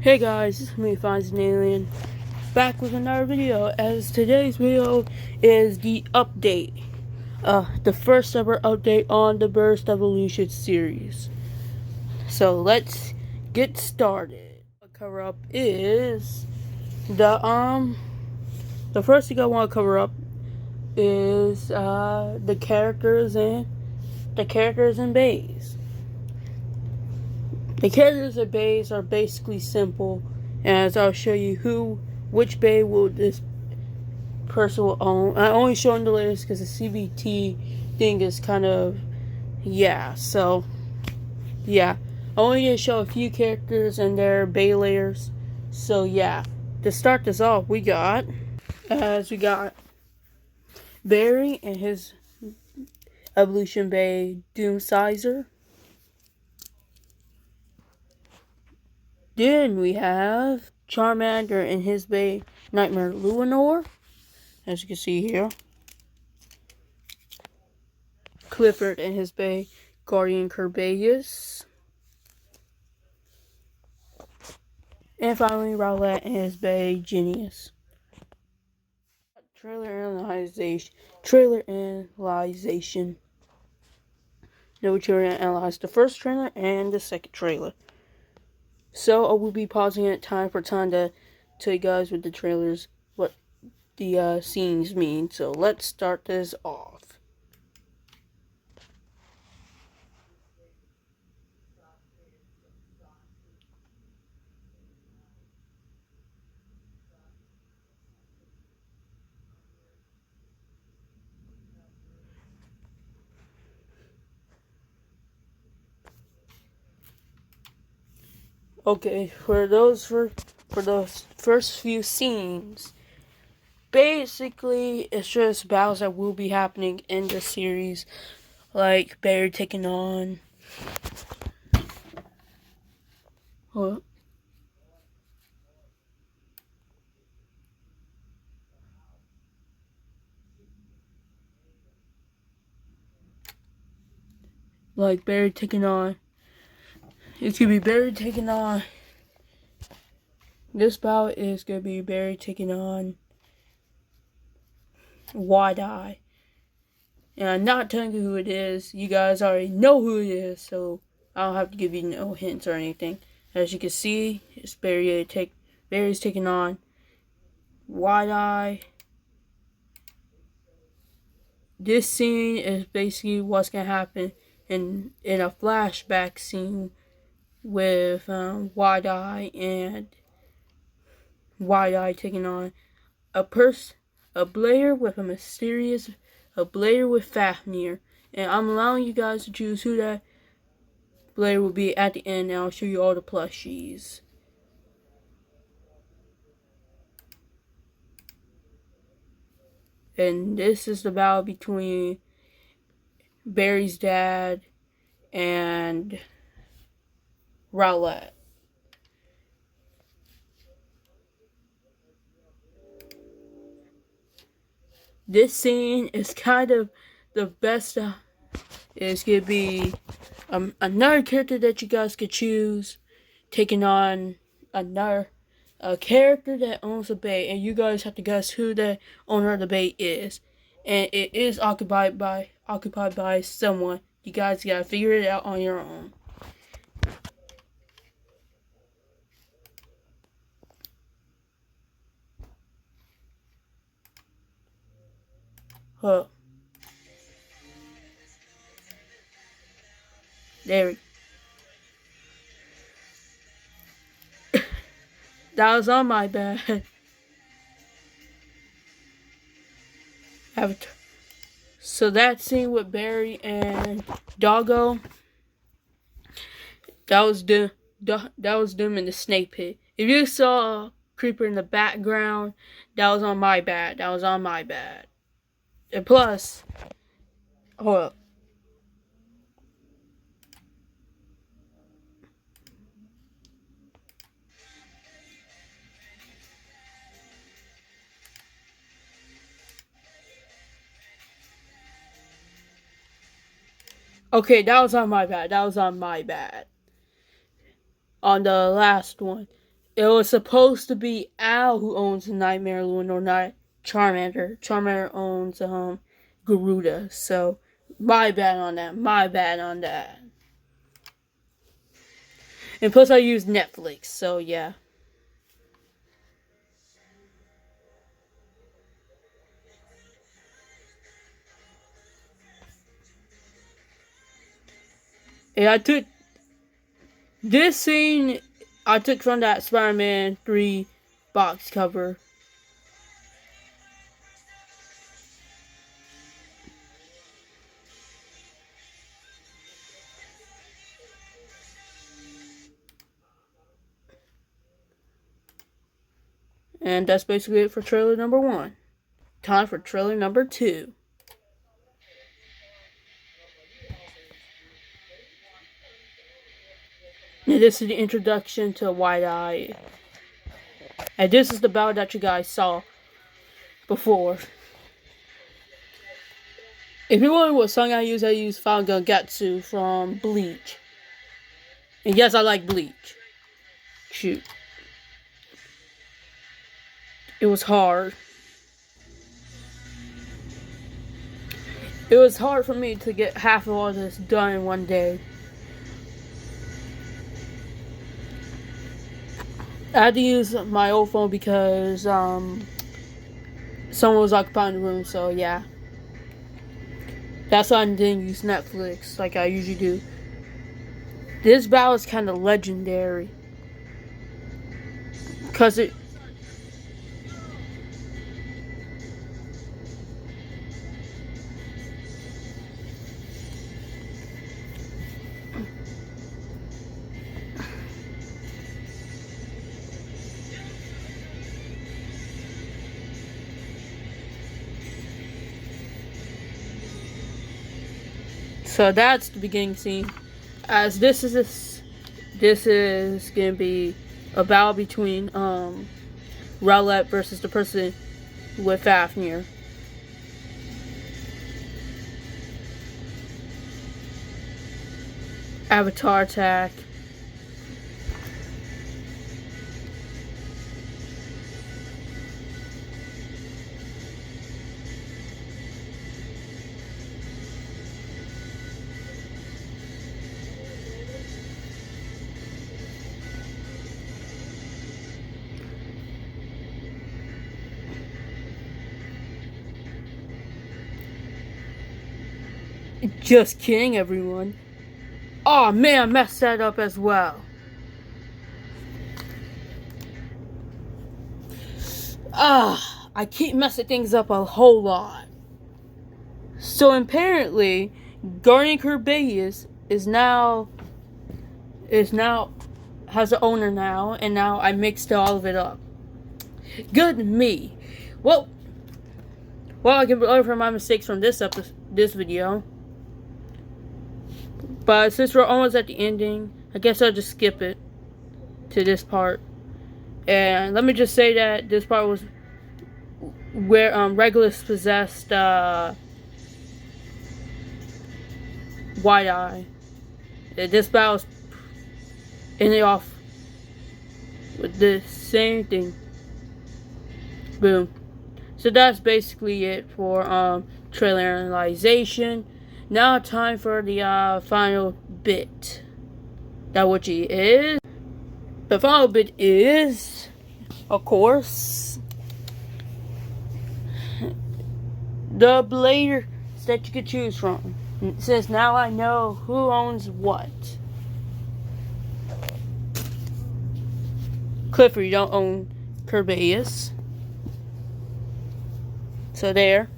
Hey guys, it's me, Finds an Alien, back with another video. As today's video is the update, the first ever update on the Burst Evolution series. So let's get started. The cover up is the first thing I want to cover up is the characters and bays. The characters and bays are basically simple, as I'll show you which bay will this person will own. I only showing the latest because the CBT thing is kind of, so, I'm only going to show a few characters and their bay layers. So, to start this off, we got Barry and his Evolution Bay Doomsizer. Then we have Charmander and his Bay Nightmare Luinor, as you can see here. Clifford and his Bay Guardian Kerbeus. And finally Rowlet and his Bay Genius. Trailer analyzation. No trailer analyze the first trailer and the second trailer. So I will be pausing it time for time to tell you guys with the trailers what the scenes mean. So let's start this off. Okay, for those first few scenes, basically it's just battles that will be happening in the series, like Barry taking on what? Like Barry taking on. It's gonna be Barry taking on. This battle is gonna be Barry taking on Wide Eye. And I'm not telling you who it is. You guys already know who it is, so I don't have to give you no hints or anything. As you can see, it's Barry's taking on Wide Eye. This scene is basically what's gonna happen in a flashback scene with Wide Eye and Wide Eye taking on a Blair with a Blair with Fafnir, and I'm allowing you guys to choose who that Blair will be at the end, and I'll show you all the plushies. And this is the battle between Barry's dad and Rowlet. This scene is kind of the best. It's gonna be another character that you guys could choose, taking on a character that owns a bay, and you guys have to guess who the owner of the bay is, and it is occupied by someone. You guys gotta figure it out on your own. Huh. There we That was on my bad. So that scene with Barry and Doggo, that was them in the snake pit. If you saw Creeper in the background, that was on my bad. And plus, hold up. Okay, that was on my bad. On the last one. It was supposed to be Al who owns Nightmare Lunar, not Charmander. Charmander owns Garuda. So my bad on that. My bad on that. And plus I use Netflix, so yeah. And I took this scene I took from that Spider-Man 3 box cover. And that's basically it for trailer number 1. Time for trailer number 2. And this is the introduction to Wide Eye. And this is the battle that you guys saw before. If you're wondering what song I use Final Gatsu from Bleach. And yes, I like Bleach. Shoot. It was hard. It was hard for me to get half of all this done in one day. I had to use my old phone because someone was occupying the room, so yeah. That's why I didn't use Netflix like I usually do. This battle is kind of legendary. Because it... So that's the beginning scene. As this is gonna be a battle between Rowlett versus the person with Fafnir. Avatar attack. Just kidding, everyone. Oh man, I messed that up as well. I keep messing things up a whole lot. So apparently, Guardian Kerbeus is now has an owner now, and now I mixed all of it up. Good me. Well, I can learn from my mistakes from this video. But since we're almost at the ending, I guess I'll just skip it to this part. And let me just say that this part was where Regulus possessed Wide Eye. This battle's ending off with the same thing. Boom. So that's basically it for trailer analyzation. Now time for the final bit. That which is. The final bit is, of course, the blades that you could choose from. Since now I know who owns what. Clifford, you don't own Kerbeus. So there.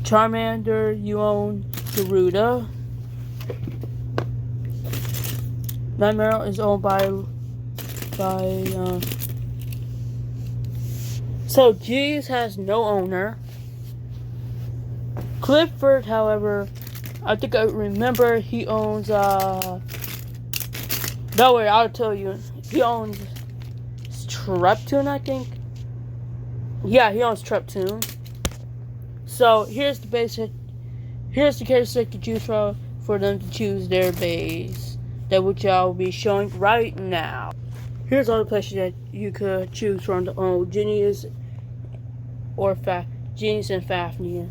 Charmander, you own Garuda. Nightmare is owned by so Jeeves has no owner. Clifford, however, I think I remember he owns don't worry, I'll tell you. He owns Treptune, I think. Yeah, he owns Treptune. So here's the characteristic you choose for them to choose their base that which I'll be showing right now. Here's all the plushies that you could choose from the Genius or Genius and Fafnir.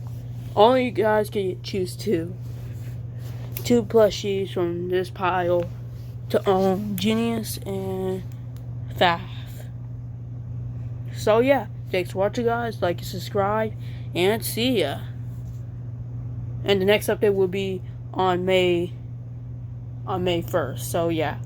Only you guys can choose two plushies from this pile to own Genius and Faf. So yeah, thanks for watching, guys. Like and subscribe, and see ya. And the next update will be on May 1st. So yeah.